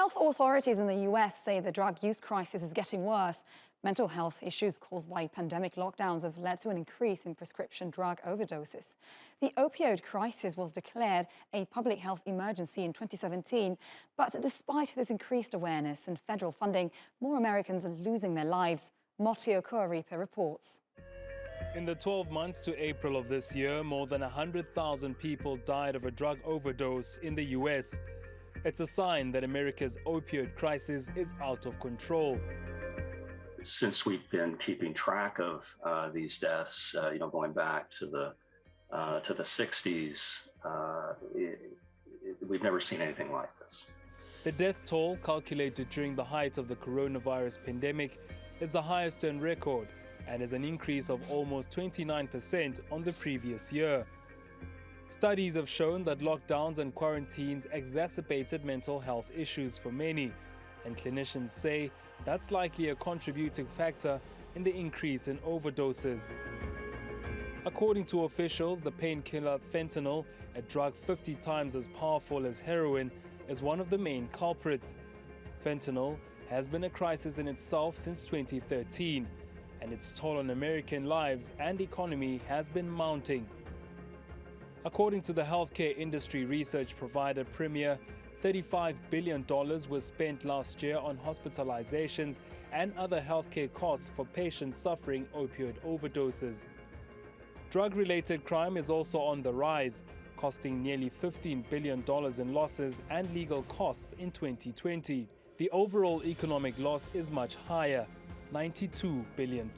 Health authorities in the US say the drug use crisis is getting worse. Mental health issues caused by pandemic lockdowns have led to an increase in prescription drug overdoses. The opioid crisis was declared a public health emergency in 2017, but despite this increased awareness and federal funding, more Americans are losing their lives. Motio Koaripe reports. In the 12 months to April of this year, more than 100,000 people died of a drug overdose in the US. It's a sign that America's opioid crisis is out of control. Since we've been keeping track of these deaths, going back to the 60s, we've never seen anything like this. The death toll calculated during the height of the coronavirus pandemic is the highest on record and is an increase of almost 29% on the previous year. Studies have shown that lockdowns and quarantines exacerbated mental health issues for many, and clinicians say that's likely a contributing factor in the increase in overdoses. According to officials, the painkiller fentanyl, a drug 50 times as powerful as heroin, is one of the main culprits. Fentanyl has been a crisis in itself since 2013, and its toll on American lives and economy has been mounting. According to the healthcare industry research provider Premier, $35 billion was spent last year on hospitalizations and other healthcare costs for patients suffering opioid overdoses. Drug-related crime is also on the rise, costing nearly $15 billion in losses and legal costs in 2020. The overall economic loss is much higher, $92 billion,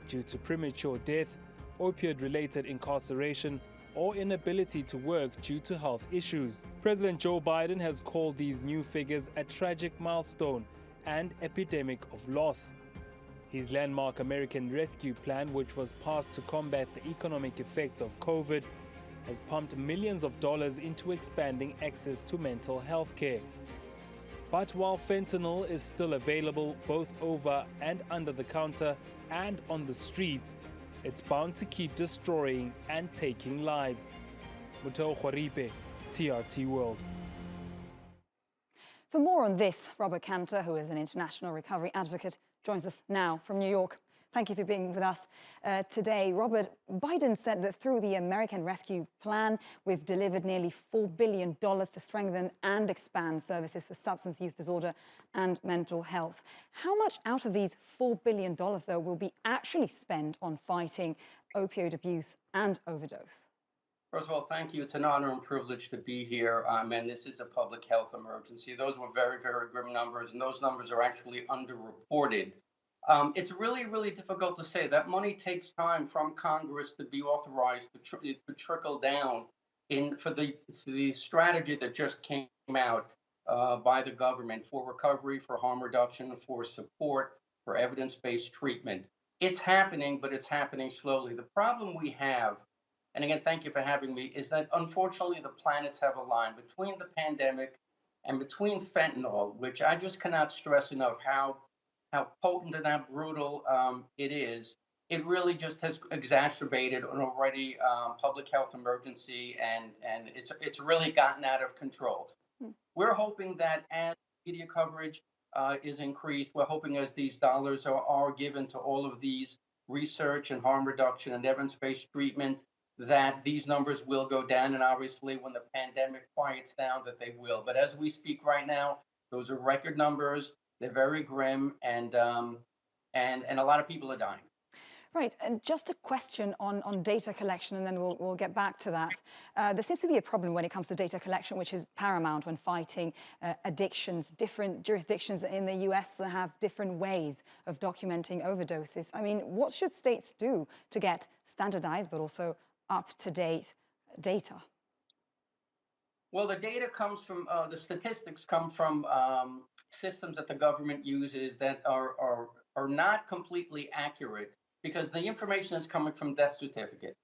due to premature death, opioid-related incarceration, or inability to work due to health issues. President Joe Biden has called these new figures a tragic milestone and epidemic of loss. His landmark American Rescue Plan, which was passed to combat the economic effects of COVID, has pumped millions of dollars into expanding access to mental health care. But while fentanyl is still available both over and under the counter and on the streets, it's bound to keep destroying and taking lives. Motio Koaripe, TRT World. For more on this, Robert Cantor, who is an international recovery advocate, joins us now from New York. Thank you for being with us today. Robert, Biden said that through the American Rescue Plan, we've delivered nearly $4 billion to strengthen and expand services for substance use disorder and mental health. How much out of these $4 billion, though, will be actually spent on fighting opioid abuse and overdose? First of all, thank you. It's an honor and privilege to be here. And this is a public health emergency. Those were very, very grim numbers, and those numbers are actually underreported. It's really, really difficult to say. That money takes time from Congress to be authorized to trickle down for the strategy that just came out by the government for recovery, for harm reduction, for support, for evidence-based treatment. It's happening, but it's happening slowly. The problem we have, and again, thank you for having me, is that unfortunately the planets have aligned between the pandemic and between fentanyl, which I just cannot stress enough how potent and how brutal it is. It really just has exacerbated an already public health emergency, and it's really gotten out of control. We're hoping that as media coverage is increased, we're hoping as these dollars are given to all of these research and harm reduction and evidence-based treatment, that these numbers will go down, and obviously when the pandemic quiets down, that they will. But as we speak right now, those are record numbers. They're very grim, and a lot of people are dying. Right, and just a question on data collection, and then we'll get back to that. There seems to be a problem when it comes to data collection, which is paramount when fighting addictions. Different jurisdictions in the US have different ways of documenting overdoses. I mean, what should states do to get standardized but also up-to-date data? Well, the data comes from, the statistics come from systems that the government uses that are not completely accurate, because the information is coming from death certificate.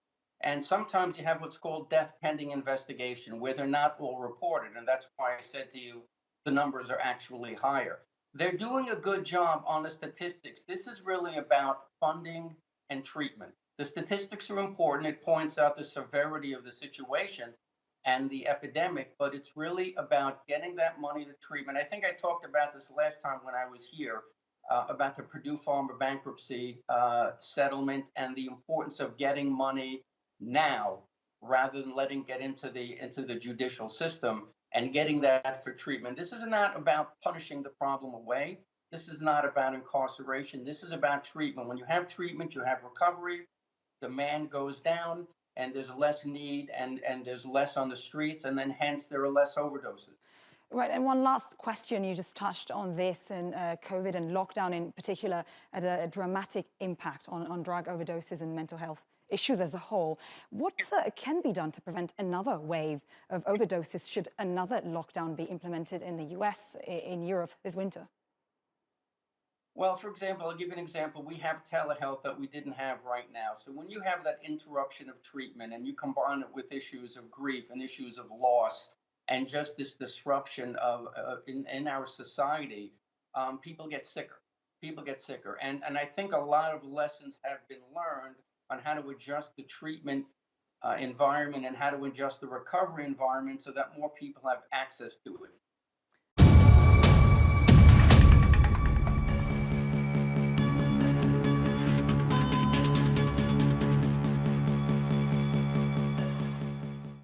And sometimes you have what's called death pending investigation, where they're not all reported. And that's why I said to you, the numbers are actually higher. They're doing a good job on the statistics. This is really about funding and treatment. The statistics are important. It points out the severity of the situation. and the epidemic, but it's really about getting that money to treatment. I think I talked about this last time when I was here about the Purdue Pharma bankruptcy settlement and the importance of getting money now rather than letting get into the judicial system and getting that for treatment. This is not about punishing the problem away. This is not about incarceration. This is about treatment. When you have treatment, you have recovery, demand goes down, and there's less need, and there's less on the streets, and then hence there are less overdoses. Right, and one last question. You just touched on this, and COVID and lockdown in particular had a dramatic impact on drug overdoses and mental health issues as a whole. What can be done to prevent another wave of overdoses should another lockdown be implemented in the US, in Europe this winter? Well, for example, I'll give you an example. We have telehealth that we didn't have right now. So when you have that interruption of treatment and you combine it with issues of grief and issues of loss and just this disruption of in our society, people get sicker. People get sicker. And I think a lot of lessons have been learned on how to adjust the treatment environment and how to adjust the recovery environment so that more people have access to it.